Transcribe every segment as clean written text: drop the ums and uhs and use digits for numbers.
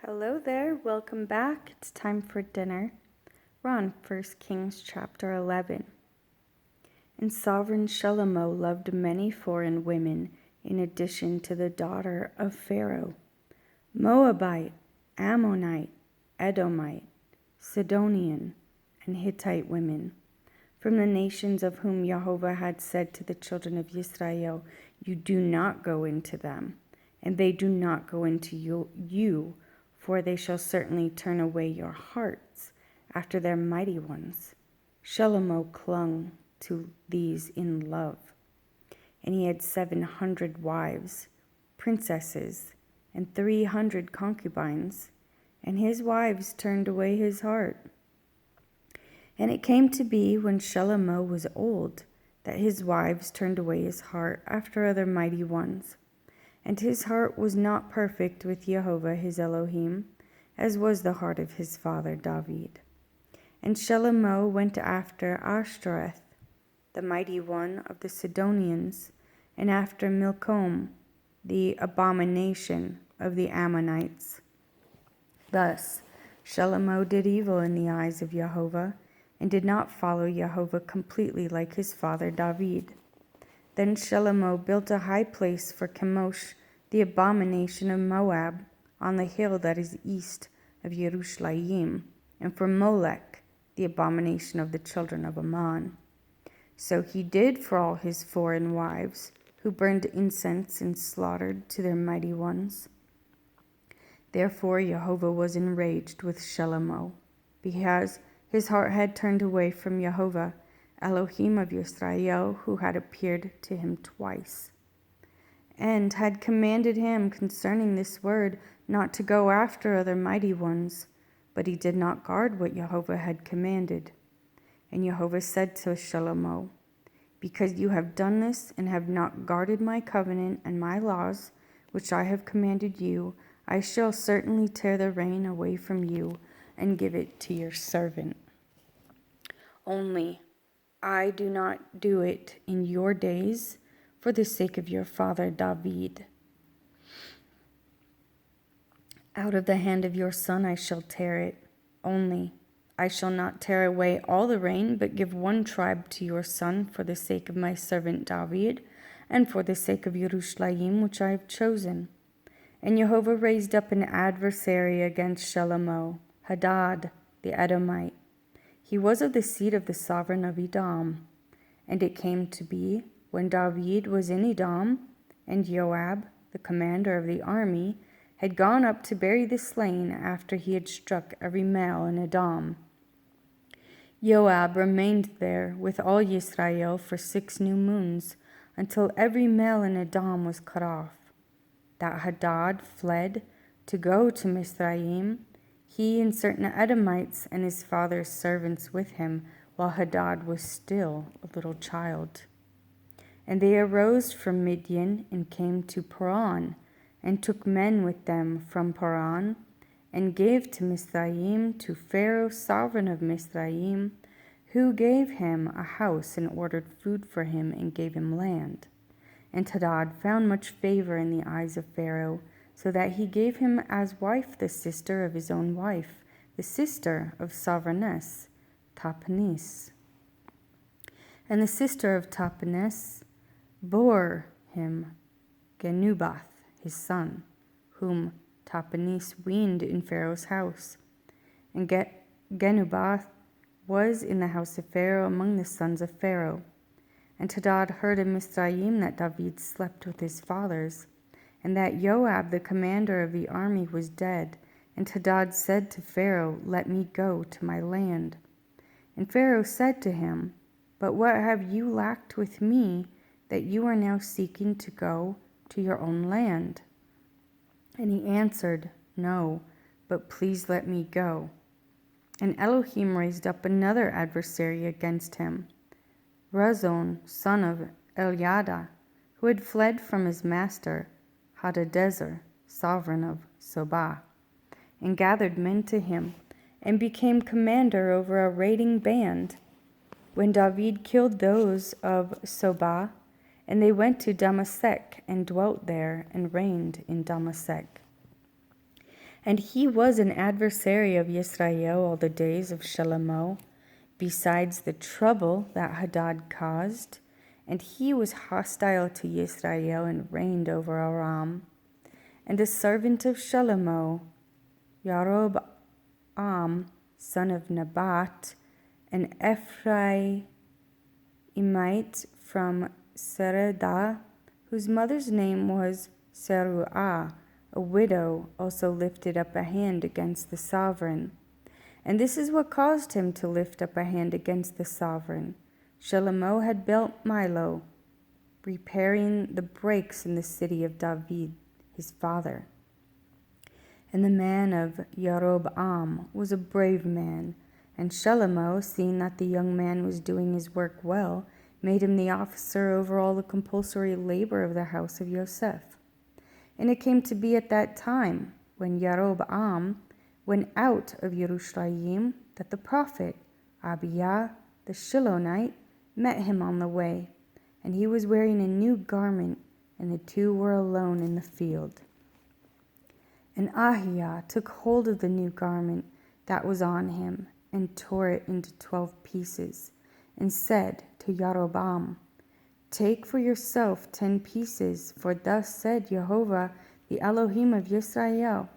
Hello there, welcome back. It's time for dinner. We're on 1 Kings chapter 11. And sovereign Shelomo loved many foreign women in addition to the daughter of Pharaoh: Moabite, Ammonite, Edomite, Sidonian, and Hittite women, from the nations of whom Jehovah had said to the children of Israel, "You do not go into them, and they do not go into you, for they shall certainly turn away your hearts after their mighty ones." Shelomo clung to these in love, and he had 700 wives, princesses, and 300 concubines, and his wives turned away his heart. And it came to be, when Shelomo was old, that his wives turned away his heart after other mighty ones. And his heart was not perfect with Jehovah his Elohim, as was the heart of his father David. And Shelomo went after Ashtoreth, the mighty one of the Sidonians, and after Milcom, the abomination of the Ammonites. Thus Shelomo did evil in the eyes of Jehovah, and did not follow Jehovah completely like his father David. Then Shelomo built a high place for Chemosh, the abomination of Moab, on the hill that is east of Jerusalem, and for Molech, the abomination of the children of Ammon. So he did for all his foreign wives, who burned incense and slaughtered to their mighty ones. Therefore Jehovah was enraged with Shelomo, because his heart had turned away from Jehovah, Elohim of Israel, who had appeared to him twice, and had commanded him concerning this word not to go after other mighty ones. But he did not guard what Jehovah had commanded. And Jehovah said to Shelomo, "Because you have done this and have not guarded my covenant and my laws, which I have commanded you, I shall certainly tear the rain away from you and give it to your servant. Only I do not do it in your days, for the sake of your father David. Out of the hand of your son I shall tear it. Only I shall not tear away all the rain, but give one tribe to your son for the sake of my servant David, and for the sake of Jerusalem, which I have chosen." And Jehovah raised up an adversary against Shelomo, Hadad the Edomite. He was of the seed of the sovereign of Edom. And it came to be, when David was in Edom, and Joab, the commander of the army, had gone up to bury the slain after he had struck every male in Edom, Joab remained there with all Israel for 6 new moons, until every male in Edom was cut off. That Hadad fled to go to Mizraim, he and certain Edomites and his father's servants with him, while Hadad was still a little child. And they arose from Midian and came to Paran, and took men with them from Paran, and gave to Mizraim to Pharaoh, sovereign of Mizraim, who gave him a house and ordered food for him and gave him land. And Hadad found much favor in the eyes of Pharaoh, so that he gave him as wife the sister of his own wife, the sister of Sovereigness, Tahpenes. And the sister of Tahpenes bore him Genubath, his son, whom Tahpenes weaned in Pharaoh's house. And Genubath was in the house of Pharaoh among the sons of Pharaoh. And Hadad heard in Mizraim that David slept with his fathers, and that Joab, the commander of the army, was dead. And Hadad said to Pharaoh, "Let me go to my land." And Pharaoh said to him, "But what have you lacked with me, that you are now seeking to go to your own land?" And he answered, "No, but please let me go." And Elohim raised up another adversary against him, Rezon, son of Eliada, who had fled from his master, Hadadezer, sovereign of Sobah, and gathered men to him, and became commander over a raiding band. When David killed those of Sobah, and they went to Damasek and dwelt there and reigned in Damasek. And he was an adversary of Yisrael all the days of Shalomo, besides the trouble that Hadad caused. And he was hostile to Yisrael and reigned over Aram. And a servant of Shalomo, Yarob-am, son of Nabat, an Ephraimite from Seredah, whose mother's name was Seruah, a widow, also lifted up a hand against the sovereign. And this is what caused him to lift up a hand against the sovereign. Shalomo had built Milo, repairing the breaks in the city of David, his father. And the man of Yarob-am was a brave man, and Shalomo, seeing that the young man was doing his work well, made him the officer over all the compulsory labor of the house of Yosef. And it came to be at that time, when Yarob-am went out of Yerushalayim, that the prophet Abijah the Shilonite met him on the way, and he was wearing a new garment, and the two were alone in the field. And Ahijah took hold of the new garment that was on him, and tore it into 12 pieces, and said to Yarob-am, "Take for yourself 10 pieces, for thus said Jehovah, the Elohim of Yisrael,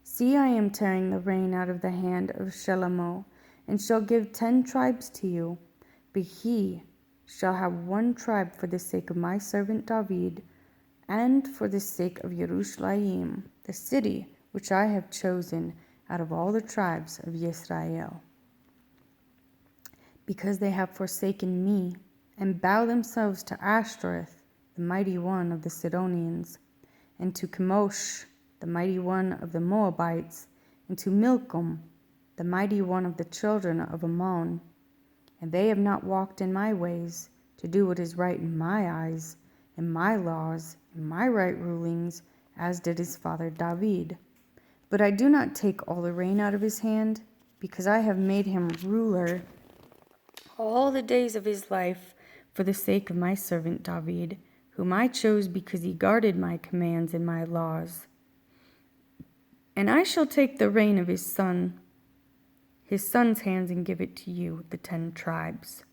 See, I am tearing the rein out of the hand of Shalomo, and shall give 10 tribes to you, but he shall have 1 tribe for the sake of my servant David, and for the sake of Yerushalayim, the city which I have chosen out of all the tribes of Yisrael. Because they have forsaken me, and bow themselves to Ashtoreth, the mighty one of the Sidonians, and to Chemosh, the mighty one of the Moabites, and to Milcom, the mighty one of the children of Ammon. And they have not walked in my ways, to do what is right in my eyes, in my laws, in my right rulings, as did his father David. But I do not take all the rein out of his hand, because I have made him ruler all the days of his life for the sake of my servant David, whom I chose because he guarded my commands and my laws. And I shall take the rein of his son's hands, and give it to you, the 10 tribes.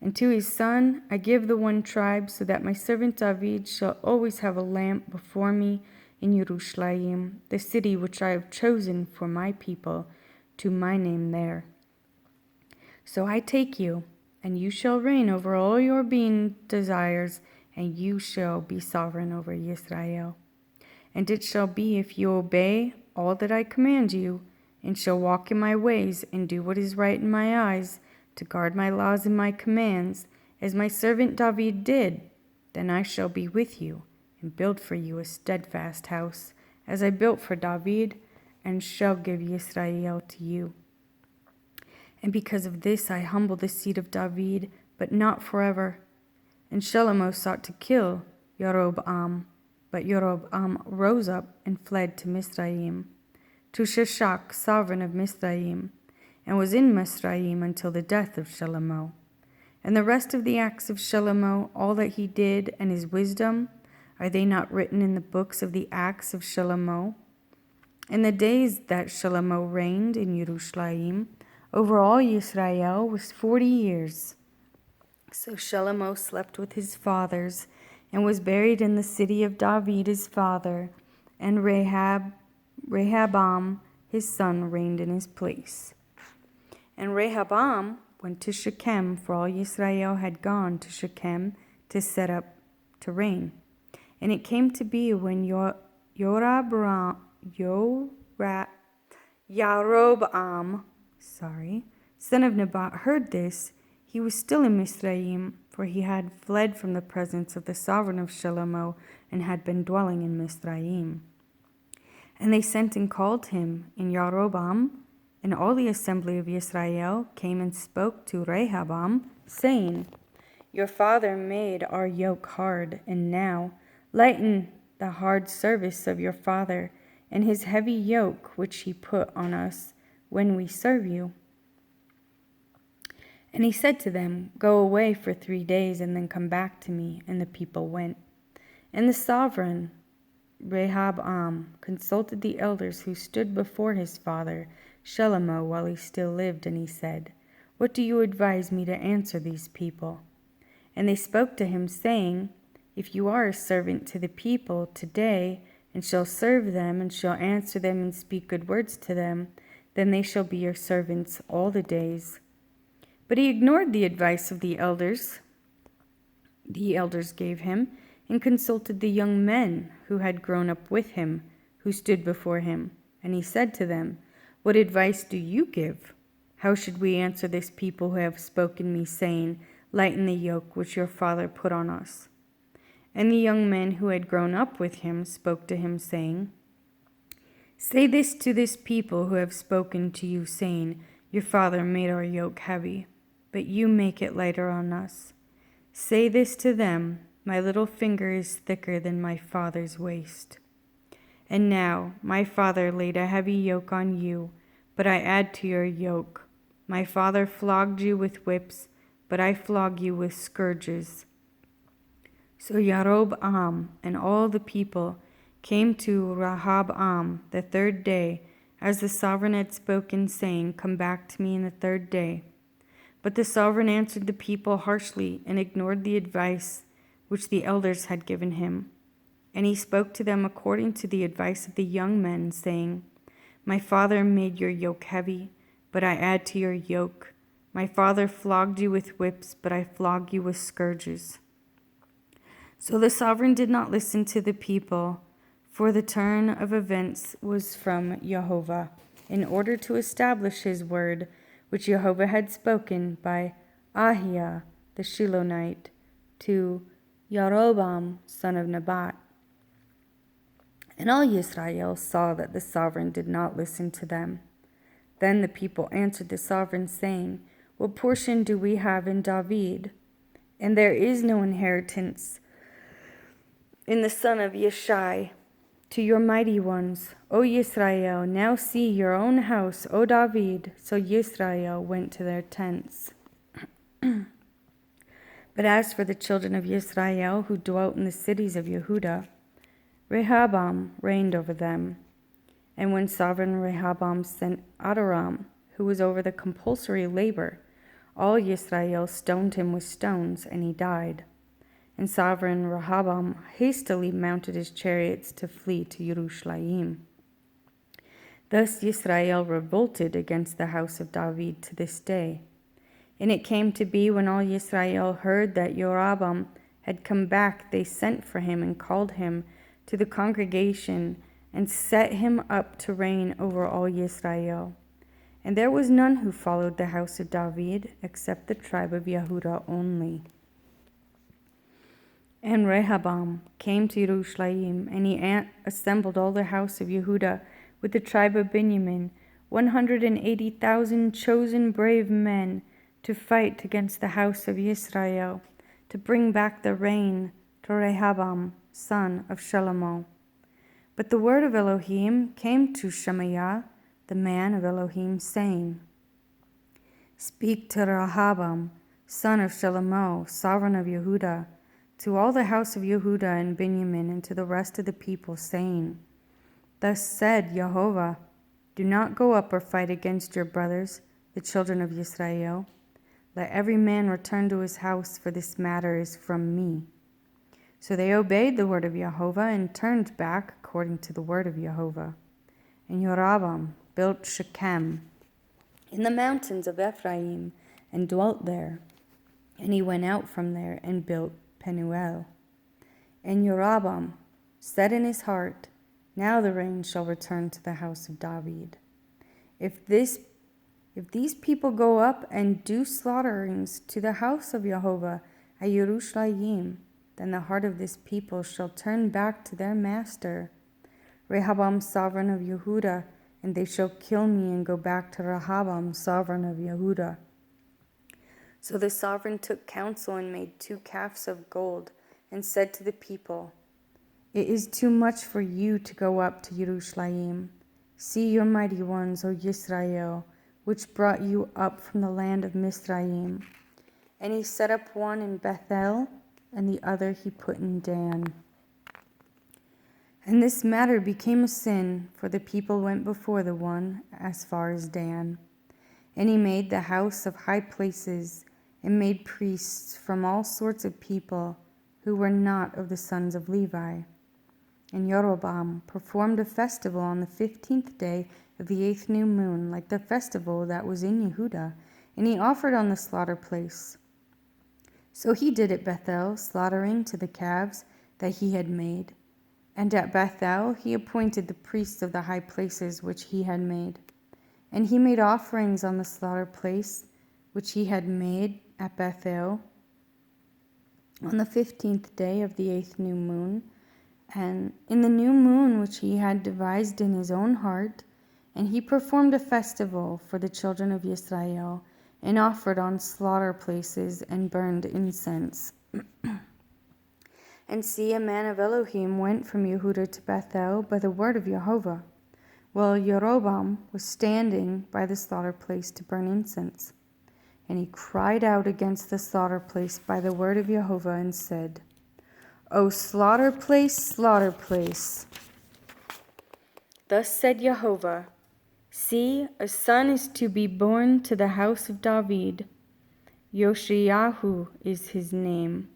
And to his son I give the 1 tribe, so that my servant David shall always have a lamp before me in Yerushalayim, the city which I have chosen for my people, to my name there. So I take you, and you shall reign over all your being desires, and you shall be sovereign over Israel. And it shall be, if you obey all that I command you, and shall walk in my ways, and do what is right in my eyes, to guard my laws and my commands, as my servant David did, then I shall be with you, and build for you a steadfast house, as I built for David, and shall give Israel to you. And because of this I humble the seed of David, but not forever. And Shalomo sought to kill Yarob-am, but Yarob-am rose up and fled to Mizraim, to Shishak, sovereign of Mizraim, and was in Mizraim until the death of Shalomo. And the rest of the acts of Shalomo, all that he did, and his wisdom, are they not written in the books of the acts of Shalomo? In the days that Shalomo reigned in Yerushalayim, over all Israel was 40 years. So Shalomo slept with his fathers, and was buried in the city of David his father, and Rehoboam his son reigned in his place. And Rehoboam went to Shechem, for all Israel had gone to Shechem to set up to reign. And it came to be when Yaroboam, son of Nebat, heard this, he was still in Mizraim, for he had fled from the presence of the sovereign of Shalomo, and had been dwelling in Mizraim. And they sent and called him, and Yaroboam and all the assembly of Israel came and spoke to Rehoboam, saying, Your father made our yoke hard, and now lighten the hard service of your father, and his heavy yoke which he put on us when we serve you. And he said to them, Go away for 3 days, and then come back to me. And the people went. And the sovereign Rehoboam consulted the elders who stood before his father Shelomo while he still lived, and he said, "What do you advise me to answer these people?" And they spoke to him, saying, "If you are a servant to the people today, and shall serve them, and shall answer them and speak good words to them, then they shall be your servants all the days." But he ignored the advice of the elders gave him, and consulted the young men who had grown up with him, who stood before him. And he said to them, "What advice do you give? How should we answer this people who have spoken me, saying, 'Lighten the yoke which your father put on us'?" And the young men who had grown up with him spoke to him, saying, "Say this to this people who have spoken to you, saying, 'Your father made our yoke heavy, but you make it lighter on us.' Say this to them, 'My little finger is thicker than my father's waist.' And now my father laid a heavy yoke on you, but I add to your yoke. My father flogged you with whips, but I flog you with scourges." So Yaroboam and all the people came to Rehoboam the third day, as the sovereign had spoken, saying, "Come back to me in the third day." But the sovereign answered the people harshly and ignored the advice which the elders had given him. And he spoke to them according to the advice of the young men, saying, "My father made your yoke heavy, but I add to your yoke. My father flogged you with whips, but I flog you with scourges." So the sovereign did not listen to the people, for the turn of events was from Jehovah, in order to establish his word, which Jehovah had spoken by Ahijah the Shilonite to Yaroboam son of Nebat. And all Israel saw that the sovereign did not listen to them. Then the people answered the sovereign, saying, "What portion do we have in David? And there is no inheritance in the son of Yeshai. To your mighty ones, O Yisrael, now see your own house, O David." So Yisrael went to their tents. But as for the children of Yisrael who dwelt in the cities of Yehudah, Rehoboam reigned over them. And when sovereign Rehoboam sent Adoram, who was over the compulsory labor, all Yisrael stoned him with stones, and he died. And sovereign Rehoboam hastily mounted his chariots to flee to Jerusalem. Thus Yisrael revolted against the house of David to this day. And it came to be, when all Yisrael heard that Jeroboam had come back, they sent for him and called him to the congregation and set him up to reign over all Yisrael. And there was none who followed the house of David except the tribe of Yehudah only. And Rehoboam came to Jerusalem, and he assembled all the house of Yehudah with the tribe of Benjamin, 180,000 chosen brave men, to fight against the house of Israel, to bring back the reign to Rehoboam, son of Shelomo. But the word of Elohim came to Shemaiah, the man of Elohim, saying, "Speak to Rehoboam, son of Shelomo, sovereign of Yehudah, to all the house of Yehudah and Benjamin, and to the rest of the people, saying, Thus said Jehovah, do not go up or fight against your brothers, the children of Israel. Let every man return to his house, for this matter is from me." So they obeyed the word of Jehovah and turned back according to the word of Jehovah. And Jeroboam built Shechem in the mountains of Ephraim and dwelt there. And he went out from there and built Penuel. And Jeroboam said in his heart, "Now the reign shall return to the house of David. If these people go up and do slaughterings to the house of Jehovah at Jerusalem, then the heart of this people shall turn back to their master, Rehoboam, sovereign of Yehudah, and they shall kill me and go back to Rehoboam, sovereign of Yehudah." So the sovereign took counsel and made 2 calves of gold, and said to the people, "It is too much for you to go up to Jerusalem. See your mighty ones, O Yisrael, which brought you up from the land of Mizraim." And he set up one in Bethel, and the other he put in Dan. And this matter became a sin, for the people went before the one as far as Dan. And he made the house of high places, and made priests from all sorts of people who were not of the sons of Levi. And Jeroboam performed a festival on the 15th day of the 8th new moon, like the festival that was in Yehuda, and he offered on the slaughter place. So he did at Bethel, slaughtering to the calves that he had made. And at Bethel he appointed the priests of the high places which he had made. And he made offerings on the slaughter place which he had made at Bethel on the 15th day of the 8th new moon, and in the new moon which he had devised in his own heart. And he performed a festival for the children of Israel, and offered on slaughter places, and burned incense. And see, a man of Elohim went from Yehuda to Bethel by the word of Jehovah, while Jeroboam was standing by the slaughter place to burn incense. And he cried out against the slaughter place by the word of Jehovah, and said, O slaughter place, thus said Jehovah, see, a son is to be born to the house of David. Yoshiyahu is his name.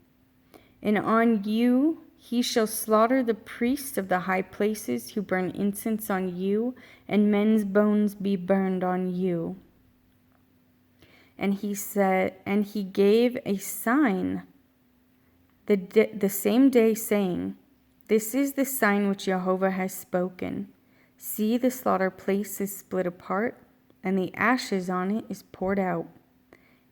And on you he shall slaughter the priests of the high places who burn incense on you, and men's bones be burned on you. And he said, and he gave a sign the same day, saying, this is the sign which Jehovah has spoken. See, the slaughter place is split apart, and the ashes on it is poured out.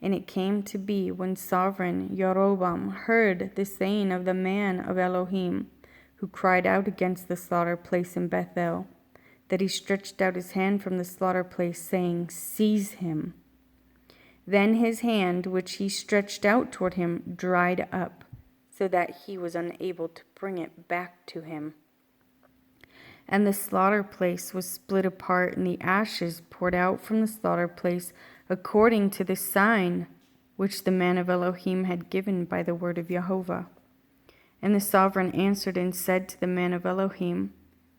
And it came to be, when sovereign Jeroboam heard the saying of the man of Elohim, who cried out against the slaughter place in Bethel, that he stretched out his hand from the slaughter place, saying, seize him. Then his hand, which he stretched out toward him, dried up, so that he was unable to bring it back to him. And the slaughter place was split apart, and the ashes poured out from the slaughter place, according to the sign which the man of Elohim had given by the word of Jehovah. And the sovereign answered and said to the man of Elohim,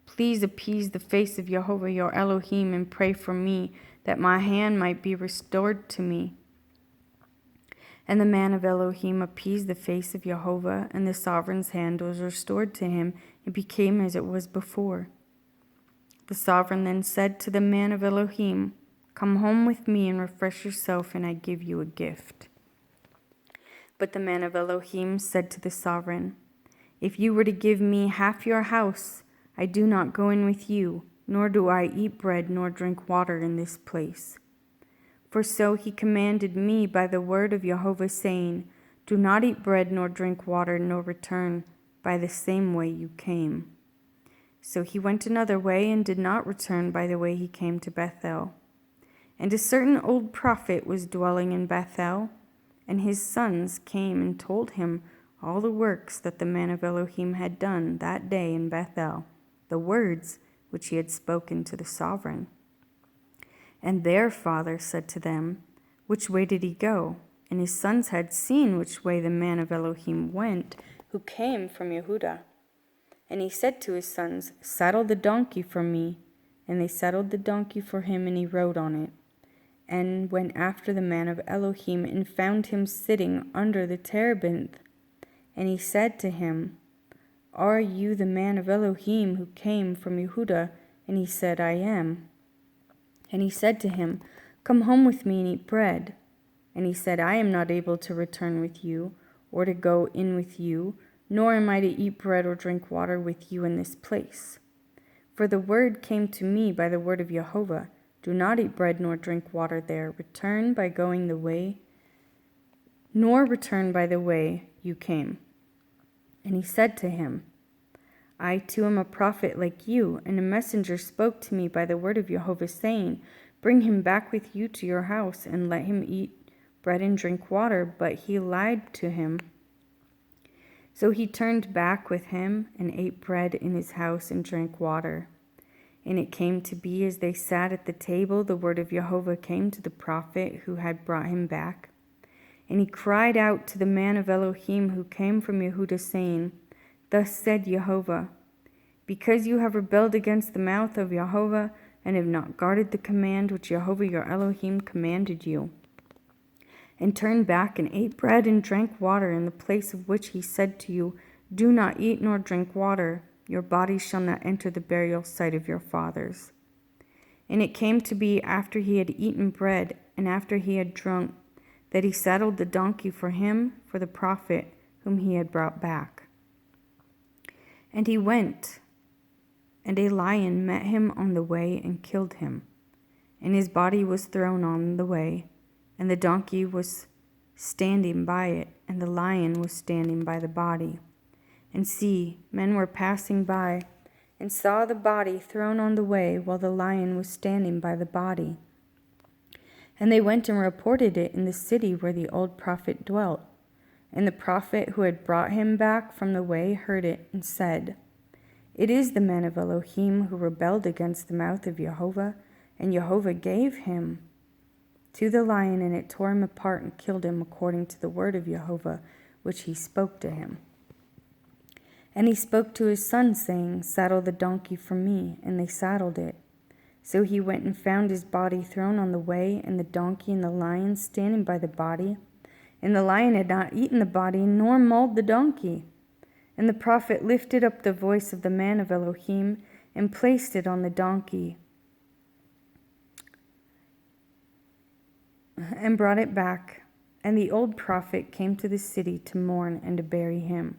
please appease the face of Jehovah your Elohim, and pray for me, that my hand might be restored to me. And the man of Elohim appeased the face of Jehovah, and the sovereign's hand was restored to him, and became as it was before. The sovereign then said to the man of Elohim, come home with me and refresh yourself, and I give you a gift. But the man of Elohim said to the sovereign, if you were to give me half your house, I do not go in with you, nor do I eat bread nor drink water in this place. For so he commanded me by the word of Jehovah, saying, do not eat bread nor drink water, nor return by the same way you came. So he went another way, and did not return by the way he came to Bethel. And a certain old prophet was dwelling in Bethel, and his sons came and told him all the works that the man of Elohim had done that day in Bethel, the words which he had spoken to the sovereign. And their father said to them, which way did he go? And his sons had seen which way the man of Elohim went, who came from Yehuda. And he said to his sons, saddle the donkey for me. And they saddled the donkey for him, and he rode on it, and went after the man of Elohim, and found him sitting under the terebinth. And he said to him, are you the man of Elohim who came from Yehuda? And he said, I am. And he said to him, come home with me and eat bread. And he said, I am not able to return with you, or to go in with you, nor am I to eat bread or drink water with you in this place. For the word came to me by the word of Jehovah, do not eat bread nor drink water there, return by going the way, nor return by the way you came. And he said to him, I too am a prophet like you, and a messenger spoke to me by the word of Jehovah, saying, bring him back with you to your house, and let him eat bread and drink water. But he lied to him. So he turned back with him, and ate bread in his house, and drank water. And it came to be, as they sat at the table, the word of Jehovah came to the prophet who had brought him back. And he cried out to the man of Elohim who came from Yehuda, saying, thus said Jehovah, Because you have rebelled against the mouth of Jehovah, and have not guarded the command which Jehovah your Elohim commanded you, and turned back and ate bread and drank water in the place of which he said to you, do not eat nor drink water, your body shall not enter the burial site of your fathers. And it came to be after he had eaten bread and after he had drunk, that he saddled the donkey for him, for the prophet whom he had brought back. And he went, and a lion met him on the way and killed him. And his body was thrown on the way, and the donkey was standing by it, and the lion was standing by the body. And see, men were passing by, and saw the body thrown on the way, while the lion was standing by the body. And they went and reported it in the city where the old prophet dwelt. And the prophet who had brought him back from the way heard it, and said, it is the man of Elohim who rebelled against the mouth of Jehovah, and Jehovah gave him to the lion, and it tore him apart and killed him according to the word of Jehovah, which he spoke to him. And he spoke to his son, saying, saddle the donkey for me, and they saddled it. So he went and found his body thrown on the way, and the donkey and the lion standing by the body. And the lion had not eaten the body, nor mauled the donkey. And the prophet lifted up the voice of the man of Elohim, and placed it on the donkey, and brought it back. And the old prophet came to the city to mourn and to bury him.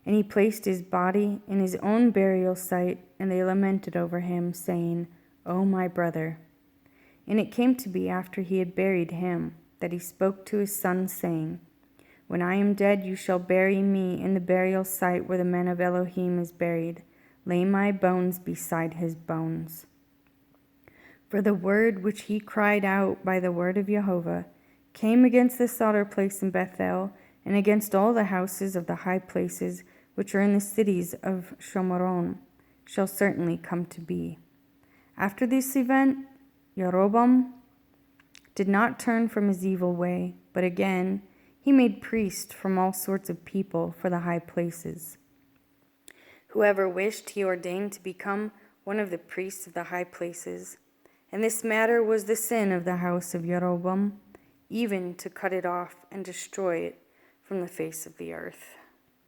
And he placed his body in his own burial site, and they lamented over him, saying, O my brother. And it came to be after he had buried him, that he spoke to his son, saying, when I am dead, you shall bury me in the burial site where the man of Elohim is buried. Lay my bones beside his bones. For the word which he cried out by the word of Jehovah came against the slaughter place in Bethel, and against all the houses of the high places which are in the cities of Shomeron, shall certainly come to be. After this event, Jeroboam did not turn from his evil way, but again he made priests from all sorts of people for the high places. Whoever wished, he ordained to become one of the priests of the high places. And this matter was the sin of the house of Jeroboam, even to cut it off and destroy it from the face of the earth.